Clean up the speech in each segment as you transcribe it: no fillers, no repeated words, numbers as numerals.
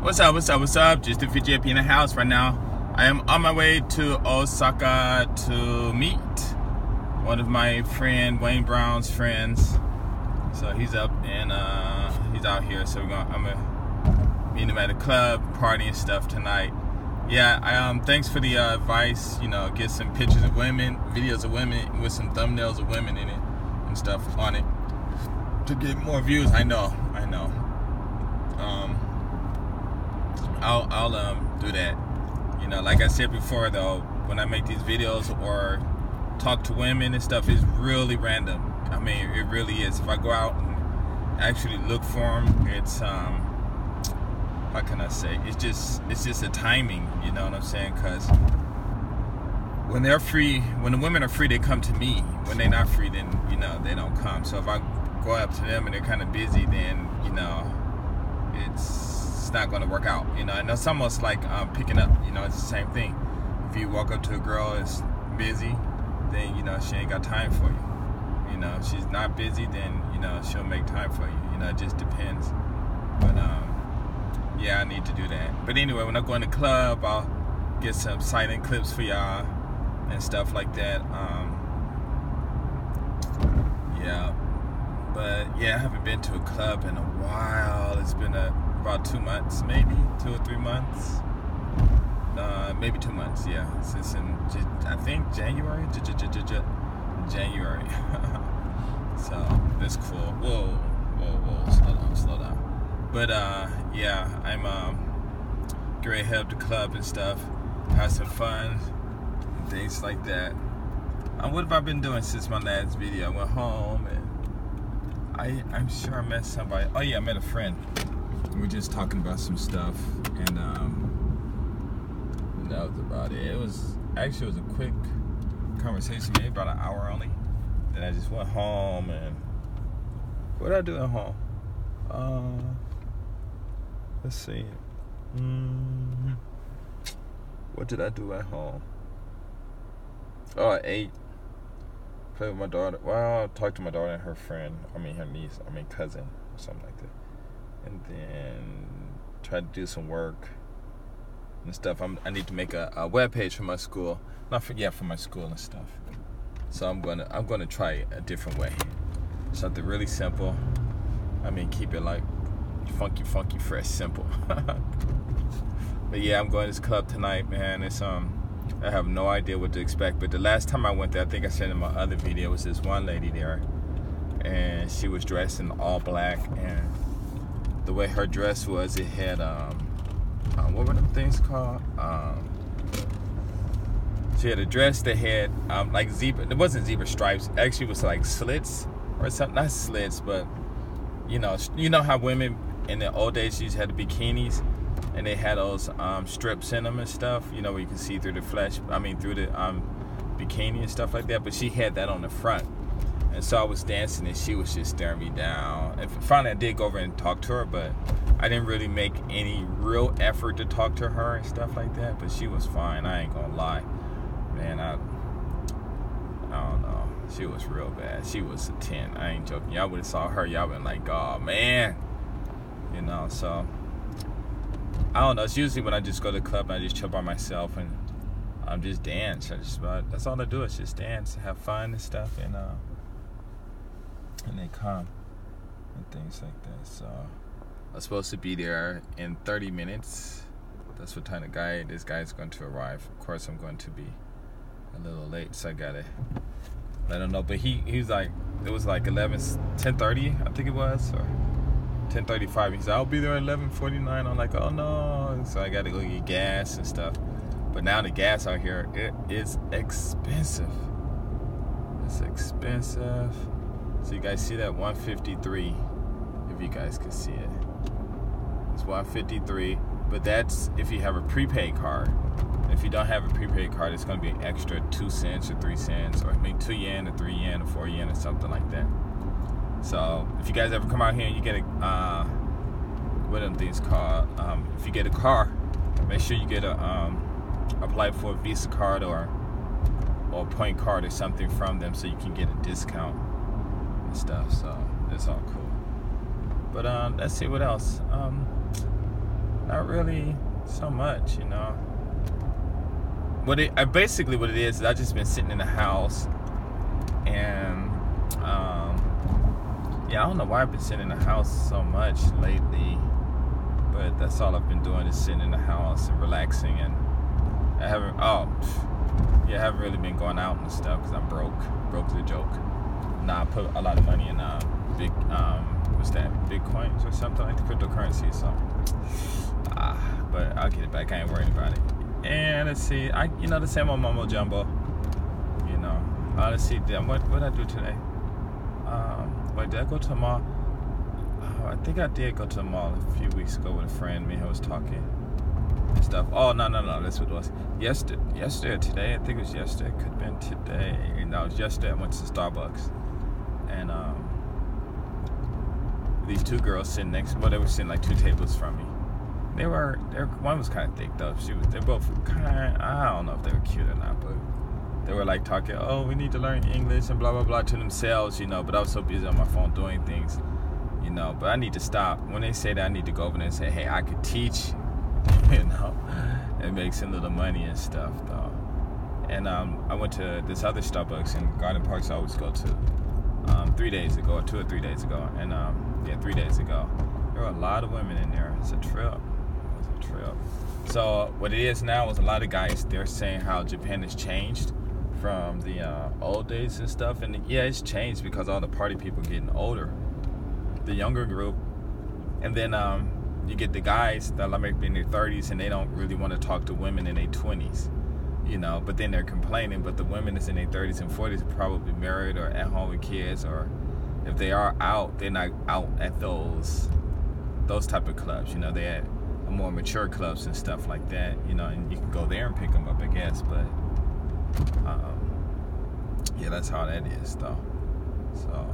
What's up? Just a VJP in the house right now. I am on my way to Osaka to meet one of my friend, Wayne Brown's friends. So he's up and he's out here. So I'm gonna meet him at a club, party and stuff tonight. Yeah, thanks for the advice. You know, get some pictures of women, videos of women with some thumbnails of women in it and stuff on it to get more views. I know. I'll do that. You know, like I said before though, when I make these videos or talk to women and stuff, it's really random. I mean, it really is. If I go out and actually look for them, it's how can I say? It's just a timing. You know what I'm saying? Because when they're free, when the women are free, they come to me. When they're not free, then they don't come. So if I go up to them and they're kind of busy, then it's not going to work out. And it's almost like picking up. It's the same thing. If you walk up to a girl that's busy, then she ain't got time for you. If she's not busy, then she'll make time for you. It just depends. But yeah, I need to do that. But anyway, when I go in the club, I'll get some silent clips for y'all and stuff like that. Yeah. But yeah, I haven't been to a club in a while. It's been about 2 months, maybe 2 or 3 months. Maybe 2 months. Yeah, since I think January. January. So that's cool. Whoa, slow down. But yeah, I'm getting ready to head up to the club and stuff, have some fun and things like that. What have I been doing since my last video? I went home and I'm sure I met somebody. Oh yeah, I met a friend. We were just talking about some stuff, and that was about it. It was a quick conversation, maybe about an hour only. Then I just went home, and what did I do at home? Let's see. What did I do at home? Oh, I ate. Played with my daughter. Well, I talked to my daughter and her friend. Her niece. Cousin or something like that. And then tried to do some work and stuff. I need to make a web page for my school. For my school and stuff. So I'm gonna try a different way. Something really simple. Keep it like funky, fresh, simple. But yeah, I'm going to this club tonight, man. It's I have no idea what to expect. But the last time I went there, I think I said in my other video, was this one lady there, and she was dressed in all black, and the way her dress was, it had what were them things called? She had a dress that had like zebra. It wasn't zebra stripes. Actually, it was like slits or something. Not slits, but you know how women in the old days used to have the bikinis, and they had those strips in them and stuff. Where you can see through the flesh. Through the bikini and stuff like that. But she had that on the front. And so I was dancing, and she was just staring me down. And finally, I did go over and talk to her, but I didn't really make any real effort to talk to her and stuff like that. But she was fine. I ain't gonna lie, man. I don't know. She was real bad. She was a 10. I ain't joking. Y'all would have saw her. Y'all been like, oh man. So I don't know. It's usually when I just go to the club and I just chill by myself and I'm just dance. That's all I do is just dance, have fun and stuff, and they come and things like that. So I'm supposed to be there in 30 minutes. That's what time this guy's going to arrive. Of course, I'm going to be a little late, so I gotta let him know. But he was like, it was like 10:30, I think it was, or 10:35. He said, I'll be there at 11:49. I'm like, oh no. So I gotta go get gas and stuff. But now the gas out here, it is expensive. It's expensive. So you guys see that 153, if you guys can see it. It's 153, but that's if you have a prepaid card. If you don't have a prepaid card, it's going to be an extra 2 cents or 3 cents, or maybe 2 yen or 3 yen or 4 yen or something like that. So if you guys ever come out here and you get what are them things called? If you get a car, make sure you get apply for a Visa card or a point card or something from them, so you can get a discount and stuff. So that's all cool. But let's see what else. not really so much, you know. Basically what it is I just been sitting in the house, and yeah, I don't know why I've been sitting in the house so much lately, but that's all I've been doing is sitting in the house and relaxing, and I haven't really been going out and stuff because I'm broke. Broke's a joke. Nah, I put a lot of money in what's that, Bitcoins or something like the cryptocurrency, so but I'll get it back. I ain't worried about it. And let's see, the same old mumbo jumbo, you know. Let's see, what did I do today? Did I go to the mall? I think I did go to the mall a few weeks ago with a friend. Me and him was talking and stuff. Oh, no, that's what it was. Yesterday or today, I think it was yesterday. It could have been today. No, it was yesterday. I went to Starbucks, and these two girls sitting they were sitting like 2 tables from me. One was kind of thick though. They're both kind. I don't know if they were cute or not, but they were like talking, oh, we need to learn English and blah blah blah to themselves, you know. But I was so busy on my phone doing things, you know. But I need to stop. When they say that, I need to go over there and say, hey, I could teach, you know, and make some little money and stuff though. And I went to this other Starbucks in Garden Park, so I always go to 3 days ago, or 2 or 3 days ago, and 3 days ago. There were a lot of women in there. It's a trip. So what it is now is a lot of guys, they're saying how Japan has changed from the old days and stuff, and yeah, it's changed because all the party people are getting older, the younger group, and then you get the guys that might be in their 30s and they don't really want to talk to women in their 20s, you know, but then they're complaining, but the women that's in their 30s and 40s are probably married or at home with kids, or if they are out, they're not out at those type of clubs, you know. They at more mature clubs and stuff like that, you know, and you can go there and pick them up, I guess, but yeah, that's how that is though. So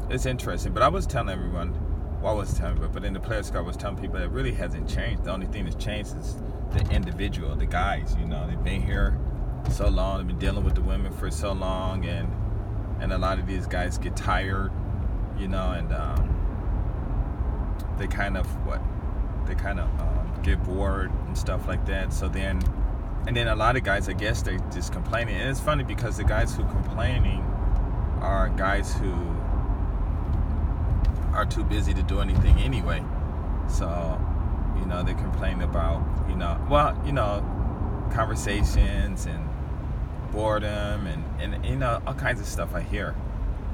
it's interesting. But I was telling everyone, but in the Players Club I was telling people that it really hasn't changed. The only thing that's changed is the individual, the guys, you know. They've been here so long, they've been dealing with the women for so long, and a lot of these guys get tired, you know, and they kind of get bored and stuff like that. So then a lot of guys, I guess, they're just complaining. And it's funny because the guys who complaining are guys who are too busy to do anything anyway. So, you know, they complain about, you know, conversations and boredom and you know, all kinds of stuff I hear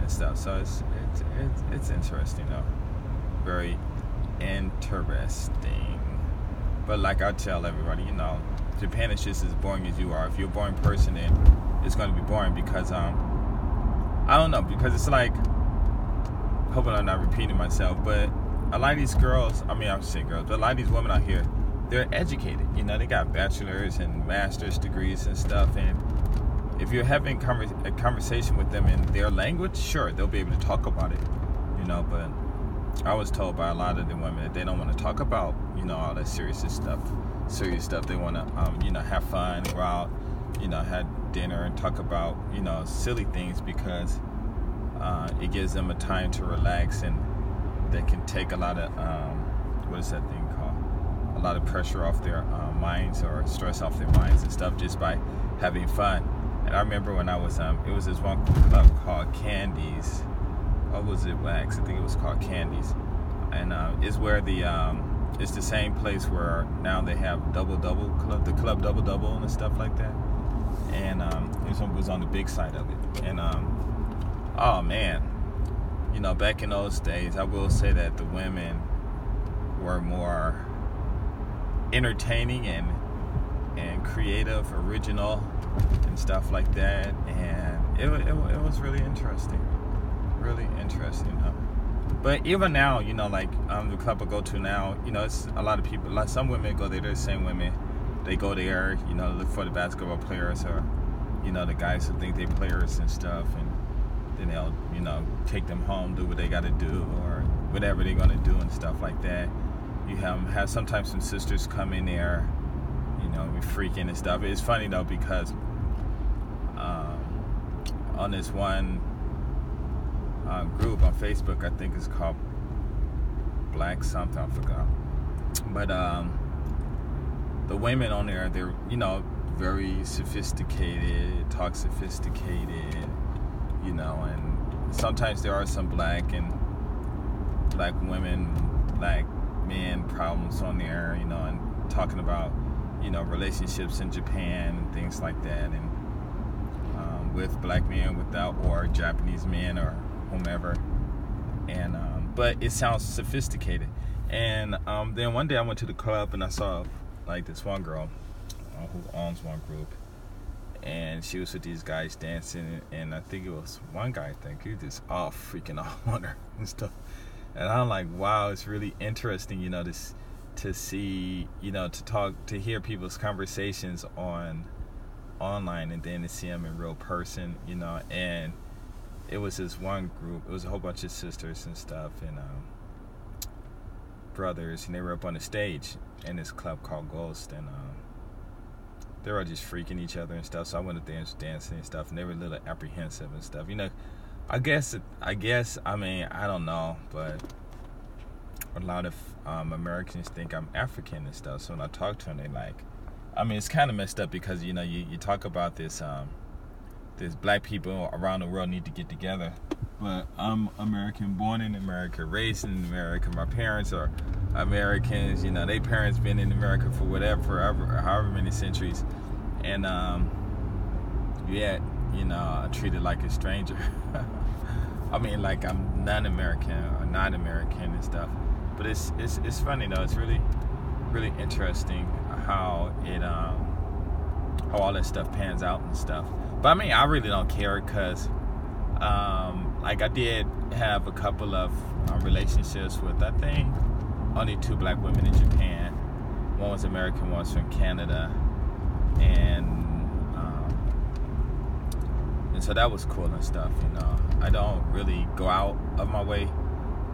and stuff. So it's interesting though. Very interesting. But like I tell everybody, you know, Japan is just as boring as you are. If you're a boring person, then it's going to be boring because I don't know, because it's like, hoping I'm not repeating myself, but a lot of these girls, I should say girls, but a lot of these women out here, they're educated, you know. They got bachelor's and master's degrees and stuff, and if you're having a conversation with them in their language, sure, they'll be able to talk about it, you know. But I was told by a lot of the women that they don't want to talk about, you know, all that serious stuff. They want to, you know, have fun, go out, you know, have dinner and talk about, you know, silly things, because it gives them a time to relax, and they can take a lot of, what is that thing called? A lot of pressure off their minds, or stress off their minds and stuff, just by having fun. And I remember when I was, it was this one club called Candies. What was it, Wax? I think it was called Candies. And it's where it's the same place where now they have the Club Double Double and stuff like that. And this one was on the big side of it. And oh man, you know, back in those days, I will say that the women were more entertaining and creative, original, and stuff like that. And it was really interesting. But even now, you know, like the club I go to now, you know, it's a lot of people, like some women go there, they're the same women, they go there, you know, look for the basketball players, or, you know, the guys who think they're players and stuff, and then they'll, you know, take them home, do what they got to do, or whatever they're going to do and stuff like that. You have sometimes some sisters come in there, you know, be freaking and stuff. It's funny though, because on this one group on Facebook, I think it's called Black something, I forgot. But the women on there, they're, you know, very sophisticated, talk sophisticated, you know, and sometimes there are some black women, black men problems on there, you know, and talking about, you know, relationships in Japan and things like that, and with black men, without, or Japanese men, or whomever, and but it sounds sophisticated. And then one day I went to the club and I saw like this one girl who owns one group, and she was with these guys dancing, and I think it was one guy, he was just all freaking out on her and stuff. And I'm like, wow, it's really interesting, you know, to see, you know, to hear people's conversations online, and then to see them in real person, you know. And it was this one group, it was a whole bunch of sisters and stuff, and brothers, and they were up on the stage in this club called Ghost, and they were just freaking each other and stuff. So I went up there and was dancing and stuff, and they were a little apprehensive and stuff, you know. I guess, I mean, I don't know, but a lot of Americans think I'm African and stuff. So when I talk to them, they like, I mean, it's kind of messed up, because, you know, you talk about this black people around the world need to get together. But I'm American, born in America, raised in America. My parents are Americans, you know, their parents been in America for however many centuries. And yet, you know, treated like a stranger. I mean, like I'm non-American or not American and stuff. But it's funny though. It's really, really interesting how it how all that stuff pans out and stuff. But I mean, I really don't care, because like I did have a couple of relationships with, I think, only 2 black women in Japan. One was American, one was from Canada, and so that was cool and stuff, you know. I don't really go out of my way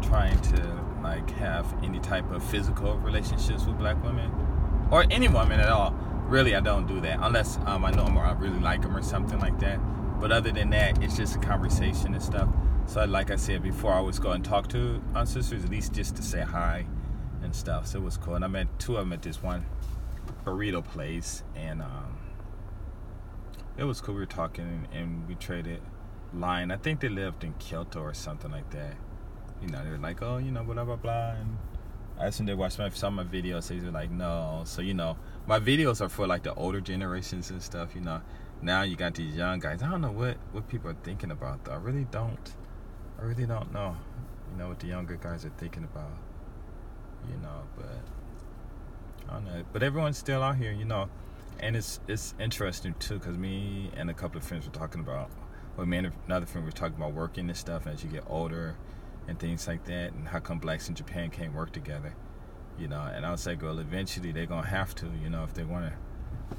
trying to like have any type of physical relationships with black women, or any woman at all. Really, I don't do that unless I know them, or I really like them or something like that. But other than that, it's just a conversation and stuff. So like I said before, I always go and talk to sisters, at least just to say hi and stuff. So it was cool. And I met 2 of them at this one burrito place, and it was cool. We were talking, and we traded line. I think they lived in Kyoto or something like that. You know, they were like, oh, you know, blah, blah, blah. And I assumed they watched some of my videos. They were like, no. So, you know, my videos are for like the older generations and stuff, you know. Now you got these young guys. I don't know what people are thinking about, though. I really don't know, you know, what the younger guys are thinking about, you know. But I don't know. But everyone's still out here, you know. And it's interesting too, because me and a couple of friends were talking about, me and another friend were talking about working and stuff, and as you get older and things like that, and how come blacks in Japan can't work together, you know. And I was like, well, eventually they're gonna have to, you know, if they want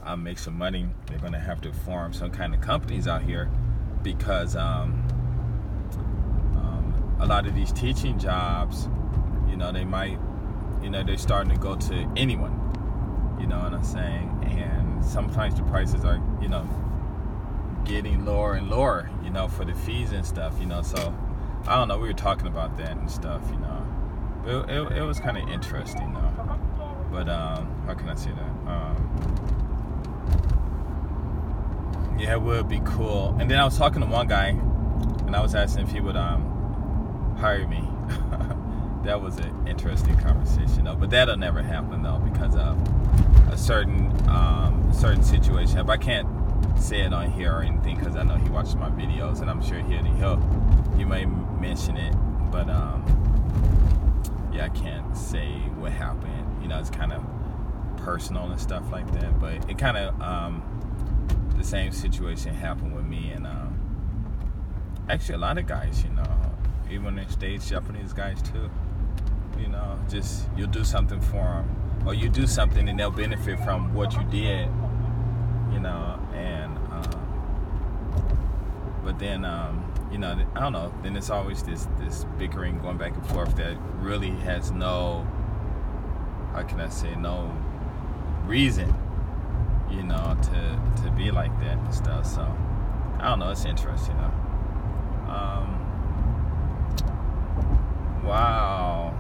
to make some money, they're gonna have to form some kind of companies out here, because a lot of these teaching jobs, you know, they might, you know, they're starting to go to anyone. You know what I'm saying? And sometimes the prices are, you know, getting lower and lower, you know, for the fees and stuff, you know. So, I don't know, we were talking about that and stuff, you know. But it was kind of interesting, though. But, how can I say that? Yeah, it would be cool. And then I was talking to one guy, and I was asking if he would hire me. That was an interesting conversation, though. But that'll never happen, though, because of a certain situation. But I can't say it on here or anything, because I know he watches my videos, and I'm sure he may mention it. But yeah, I can't say what happened. You know, it's kind of personal and stuff like that. But it kind of the same situation happened with me, and actually a lot of guys, you know, even the stage Japanese guys too. You know, just you'll do something for them, or you do something and they'll benefit from what you did, you know. And but then you know, I don't know, then it's always this bickering going back and forth that really has no, how can I say, no reason, you know, to be like that and stuff. So I don't know, it's interesting though. Wow.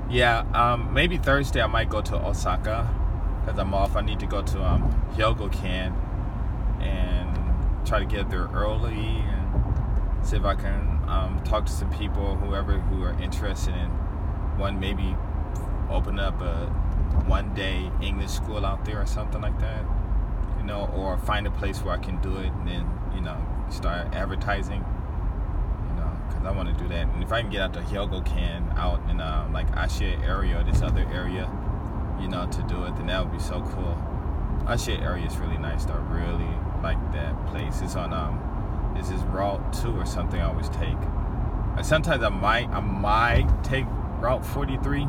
Yeah, maybe Thursday I might go to Osaka because I'm off. I need to go to Hyogoken and try to get there early and see if I can talk to some people, who are interested in maybe open up a one-day English school out there or something like that, or find a place where I can do it and then, start advertising, because I want to do that. And if I can get out to Hyogoken, out in like Ashia area or this other area, to do it, then that would be so cool. Ashia area is really nice though. I really like that place. It's on this is Route 2 or something I always take. Sometimes I might take Route 43,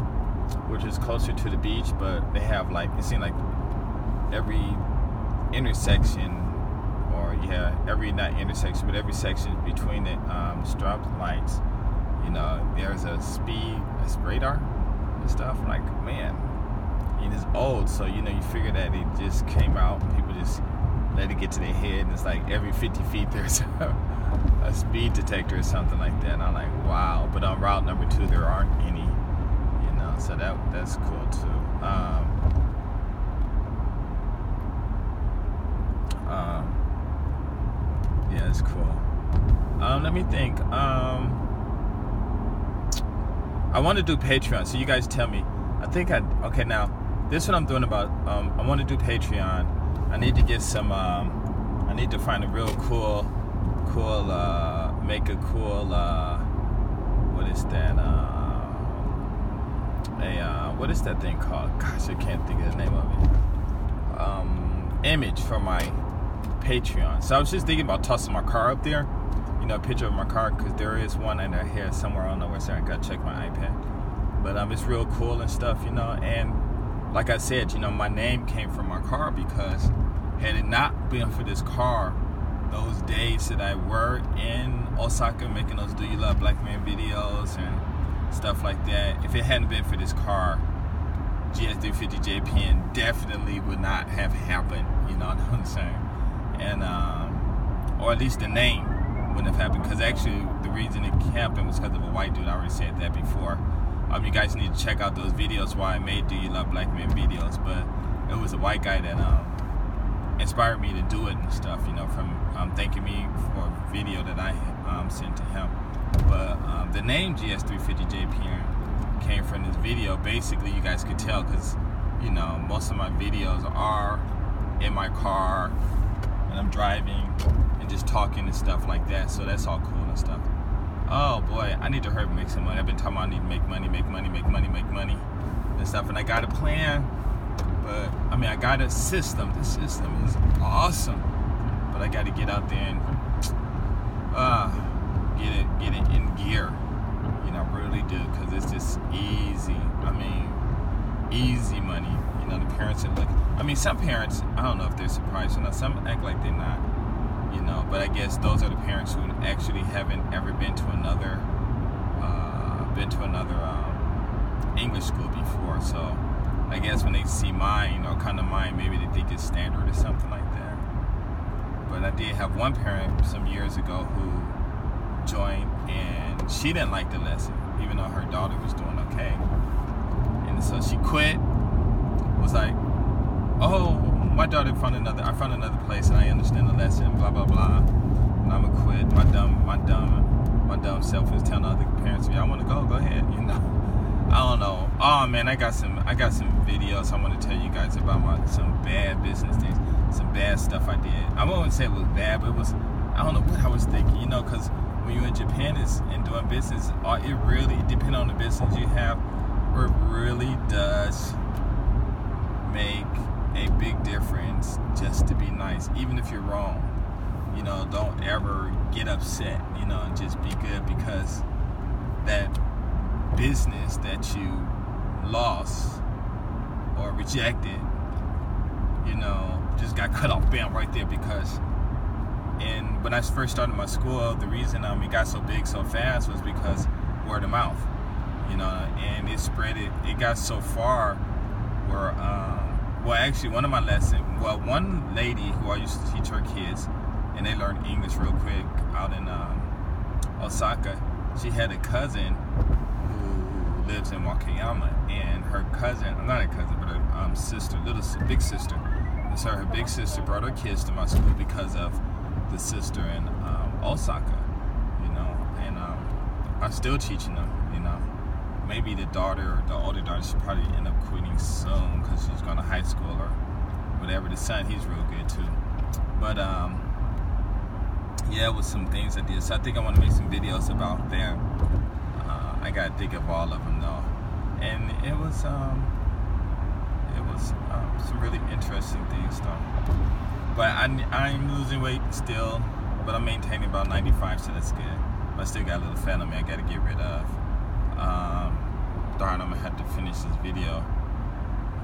which is closer to the beach, but they have it seems like every intersection, or not intersection, but every section between the stop lights, there's a speed radar and stuff. Like, man, it is old, so you figure that it just came out. People just let it get to their head, and it's like every 50 feet there's a speed detector or something like that. And I'm like, wow. But on route number 2 there aren't any, so that's cool too. Yeah, it's cool. Let me think. I want to do Patreon, so you guys tell me. Okay, now this is what I'm doing about. I want to do Patreon. I need to get some. I need to find a real cool. Make a cool. What is that? What is that thing called? Gosh, I can't think of the name of it. Image for my Patreon. So I was just thinking about tossing my car up there. A picture of my car, because there is one in there here somewhere. I don't know where. So I gotta check my iPad. But it's real cool and stuff, And like I said, my name came from my car, because had it not been for this car, those days that I were in Osaka making those Do You Love Black Men videos and stuff like that, if it hadn't been for this car, GS350JPN definitely would not have happened. You know what I'm saying? And or at least the name wouldn't have happened, because actually the reason it happened was because of a white dude. I already said that before. You guys need to check out those videos why I made Do You Love Black Men videos. But it was a white guy that inspired me to do it and stuff, from thanking me for a video that I sent to him. But the name GS350JPN came from this video. Basically, you guys could tell because, most of my videos are in my car and I'm driving and just talking and stuff like that. So that's all cool and stuff. Oh boy, I need to hurry and make some money. I've been talking about I need to make money and stuff. And I got a plan, but I got a system. The system is awesome. But I got to get out there and get it in gear. I really do, because it's just easy. Easy money. The parents are some parents, I don't know if they're surprised or not. Some act like they're not. But I guess those are the parents who actually haven't ever been to another English school before. So I guess when they see mine, maybe they think it's standard or something like that. But I did have one parent some years ago who joined, and she didn't like the lesson, even though her daughter was doing okay. And so she quit. Was like, oh, my daughter found another place, and I understand the lesson, blah blah blah. And I'm gonna quit. My dumb self is telling other parents, y'all want to go ahead. I don't know. Oh man, I got some videos I want to tell you guys about some bad business things, some bad stuff I did. I won't say it was bad, but it was, I don't know what I was thinking, because when you're in Japan and doing business, it really depends on the business you have. It really does make a big difference just to be nice, even if you're wrong. Don't ever get upset, and just be good, because that business that you lost or rejected, just got cut off, bam, right there. Because when I first started my school, the reason it got so big so fast was because word of mouth, and it spread. It got so far where actually one lady who I used to teach her kids, and they learned English real quick out in Osaka, she had a cousin who lives in Wakayama, and her cousin, not her cousin, but her sister, big sister. And so her big sister brought her kids to my school because of the sister in Osaka, you know, and I'm still teaching them, you know. Maybe the older daughter, she'll probably end up quitting soon because she's going to high school or whatever. The son, he's real good too. But yeah, with some things I did. So I think I want to make some videos about them. I got to think of all of them though. And it was some really interesting things though. But I'm losing weight still, but I'm maintaining about 95, so that's good. But I still got a little fat on me I got to get rid of. Darn, I'm gonna have to finish this video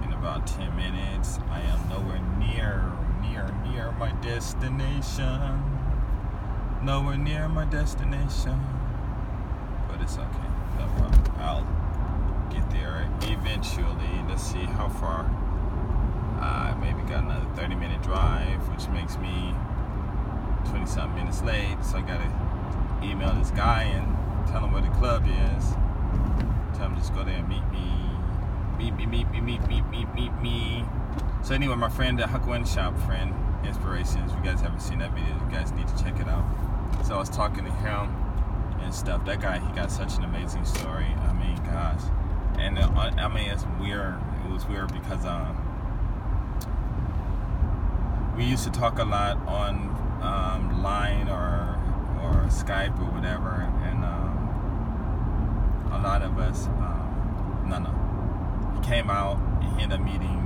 in about 10 minutes. I am nowhere near my destination. Nowhere near my destination. But it's okay. No problem. I'll get there eventually. Let's see how far. I maybe got another 30-minute drive, which makes me 20-something minutes late. So I gotta email this guy and tell him where the club is. Tell him just go there and meet me. So anyway, my friend, the Hakuin Shop friend, Inspirations. If you guys haven't seen that video, you guys need to check it out. So I was talking to him and stuff. That guy, he got such an amazing story. I mean, gosh. And I mean, it's weird. It was weird because we used to talk a lot on Line or Skype or whatever, and a lot of us, he came out and he ended up meeting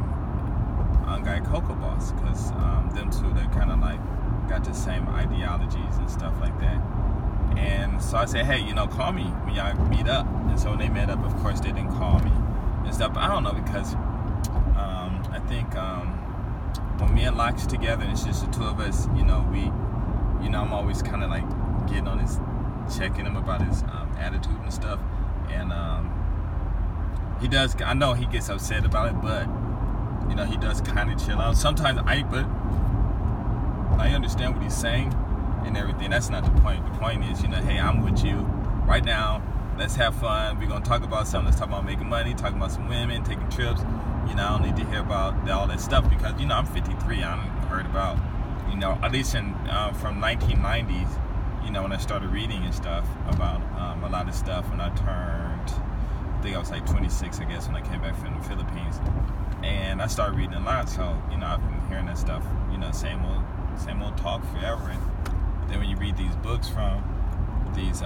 guy Coco Boss, because them two, they kind of like got the same ideologies and stuff like that. And so I said, hey, you know, call me when y'all meet up. And so when they met up, of course, they didn't call me and stuff. But I don't know, because I think when me and Locke's together, and it's just the two of us, you know, I'm always kind of like getting on his, checking him about his attitude and stuff. And he does, I know he gets upset about it, but you know, he does kind of chill out. Sometimes I understand what he's saying and everything. That's not the point. The point is, you know, hey, I'm with you right now. Let's have fun. We're going to talk about something. Let's talk about making money, talking about some women, taking trips. You know, I don't need to hear about all that stuff because, you know, I'm 53. I haven't heard about, you know, at least in from 1990s, you know, when I started reading and stuff about a lot of stuff when I turned, I think I was like 26, I guess, when I came back from the Philippines. And I started reading a lot, so, you know, I've been hearing that stuff, you know, same old talk forever. And then when you read these books from these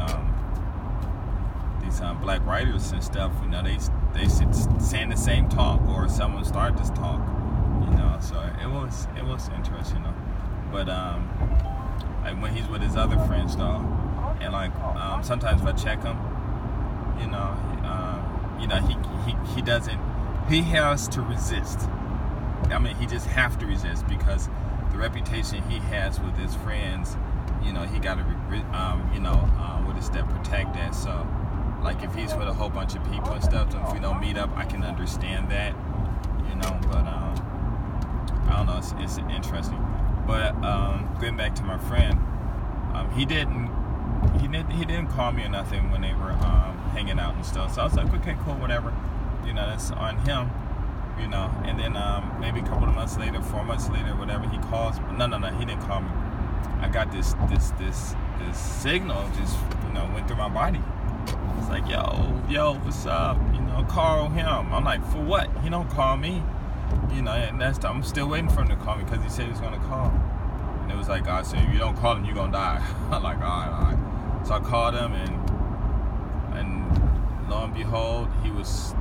black writers and stuff, you know, they saying the same talk, or someone started this talk, you know. So it was interesting, though. But like when he's with his other friends, though, and like sometimes if I check him, you know, he doesn't. He has to resist. I mean, he just have to resist because the reputation he has with his friends, you know, he got to, what is that, protect that. So, like, if he's with a whole bunch of people and stuff, so if we don't meet up, I can understand that, you know. But I don't know, it's interesting. But going back to my friend, he didn't call me or nothing when they were hanging out and stuff. So I was like, okay, cool, whatever. You know, that's on him, you know. And then maybe a couple of months later, 4 months later, whatever, he calls me. No, he didn't call me. I got this signal just, you know, went through my body. It's like, yo, what's up? You know, call him. I'm like, for what? He don't call me. You know, and I'm still waiting for him to call me because he said he was going to call. And it was like, God said, if you don't call him, you're going to die. I'm like, all right. So I called him, and lo and behold, he was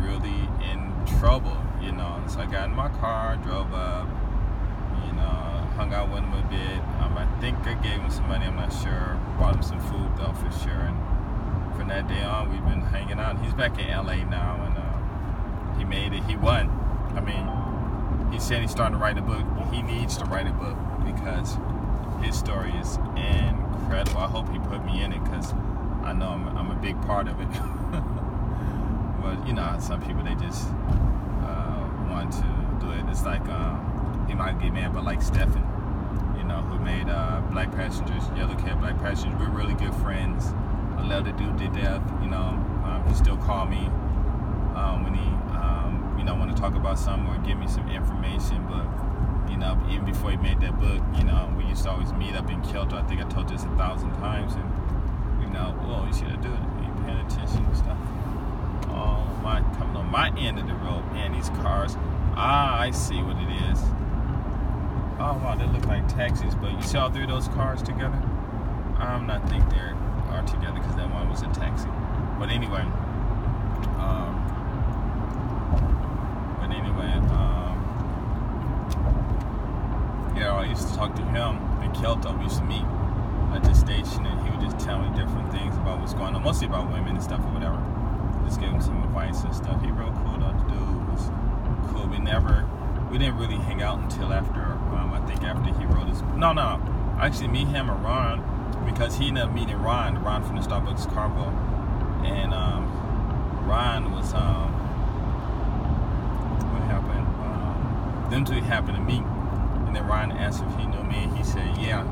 really in trouble, you know. So I got in my car, drove up, you know, hung out with him a bit. I think I gave him some money, I'm not sure. Bought him some food though, for sure. And from that day on, we've been hanging out. He's back in LA now, and he made it. He won. I mean, he said he's starting to write a book. He needs to write a book because his story is incredible. I hope he put me in it because I know I'm a big part of it. But you know, some people, they just want to do it. It's like he might get mad, but like Stephen, you know, who made Black Passengers, Yellow Cab, Black Passengers. We're really good friends. I love the dude to death. You know, He still called me when he, want to talk about something or give me some information. But even before he made that book, we used to always meet up in Kyoto. I think I told this 1,000 times, and well, you should have done it. You paying attention and stuff. Oh my, coming on my end of the road, man. These cars. I see what it is. Oh wow, they look like taxis, but you see all three of those cars together? I'm not think they are together because that one was a taxi. But anyway, I used to talk to him in Kyoto. We used to meet at the station, and he would just tell me different things about what's going on, mostly about women and stuff or whatever. Just give him some advice and stuff. He real cool though. The dude was cool. We didn't really hang out until after, I think after he wrote his, actually me, him, and Ron, because he ended up meeting Ron from the Starbucks Carbo, and Ron was, what happened, them two happened to meet, and then Ron asked if he knew me, and he said, yeah,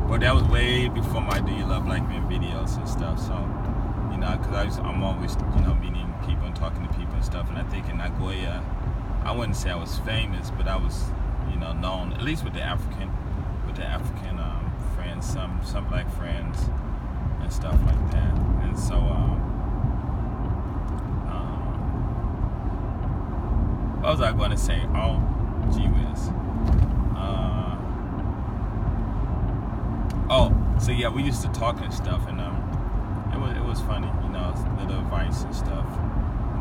well, that was way before my Do You Love Black Men videos and stuff, so, because I'm always, meeting people and talking to people and stuff, and I think in Nagoya, I wouldn't say I was famous, but I was, known, at least with the African friends, some black friends and stuff like that. And so, what was I going to say? Oh, gee whiz. So yeah, we used to talk and stuff, and it was funny, little advice and stuff,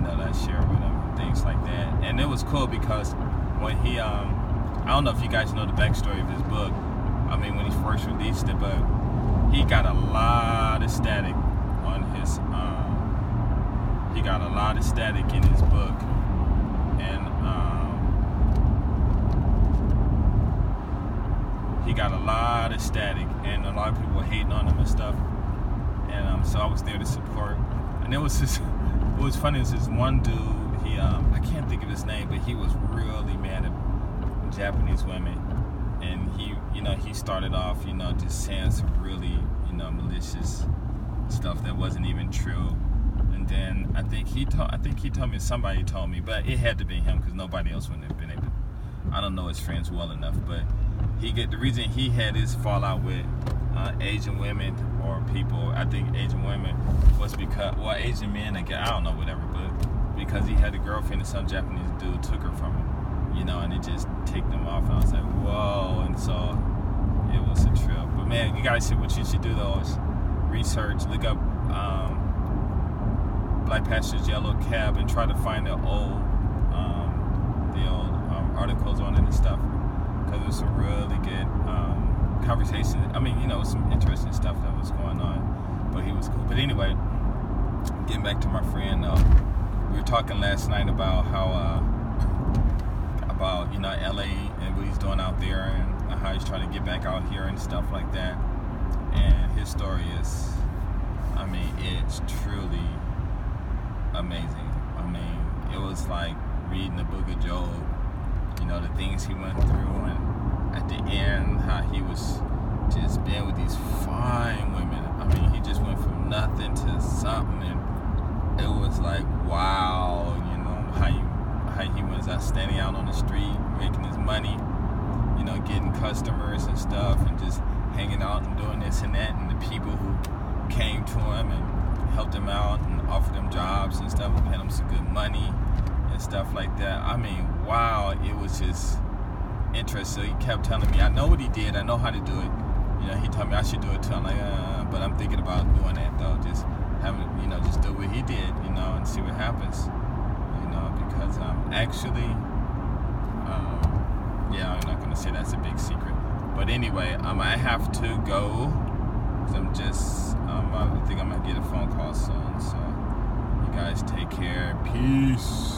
that I shared with him and things like that. And it was cool because when he, I don't know if you guys know the backstory of his book. I mean, when he first released it, but he got a lot of static on his, he got a lot of static in his book, and he got a lot of static, and a lot of people were hating on him and stuff, and so I was there to support. And it was just, what was funny is this one dude, he, I can't think of his name, but he was really mad at Japanese women, and he started off, just saying some really, malicious stuff that wasn't even true. And then I think he told me, somebody told me, but it had to be him because nobody else wouldn't have been able. I don't know his friends well enough, but the reason he had his fallout with Asian women or people, I think Asian women, was because, well, Asian men, I don't know, whatever, but because he had a girlfriend and some Japanese dude took her from him, and it just ticked him off, and I was like, whoa. And so it was a trip. But man, you guys see what you should do though is research, look up Black Pastor's Yellow Cab, and try to find the old articles on it and stuff, because it was some really good conversation. I mean, some interesting stuff that was going on, but he was cool. But anyway, getting back to my friend, we were talking last night about how about LA and what he's doing out there, and how he's trying to get back out here and stuff like that. And his story is, I mean, it's truly amazing. I mean, it was like reading the book of Job, the things he went through, and at the end, how he was just being with these fine women. I mean, he just went from nothing to something, and it was like, wow, how he was standing out on the street, making his money, getting customers and stuff, and just hanging out and doing this and that, and the people who came to him and helped him out and offered him jobs and stuff, and paid him some good money and stuff like that. I mean, wow, it was just interesting. So he kept telling me, I know what he did, I know how to do it. He told me I should do it too. I'm like, but I'm thinking about doing that though, just having, just do what he did, and see what happens. Because actually, yeah, I'm not gonna say that's a big secret, but anyway, I have to go, because I think I'm gonna get a phone call soon. So you guys take care. Peace.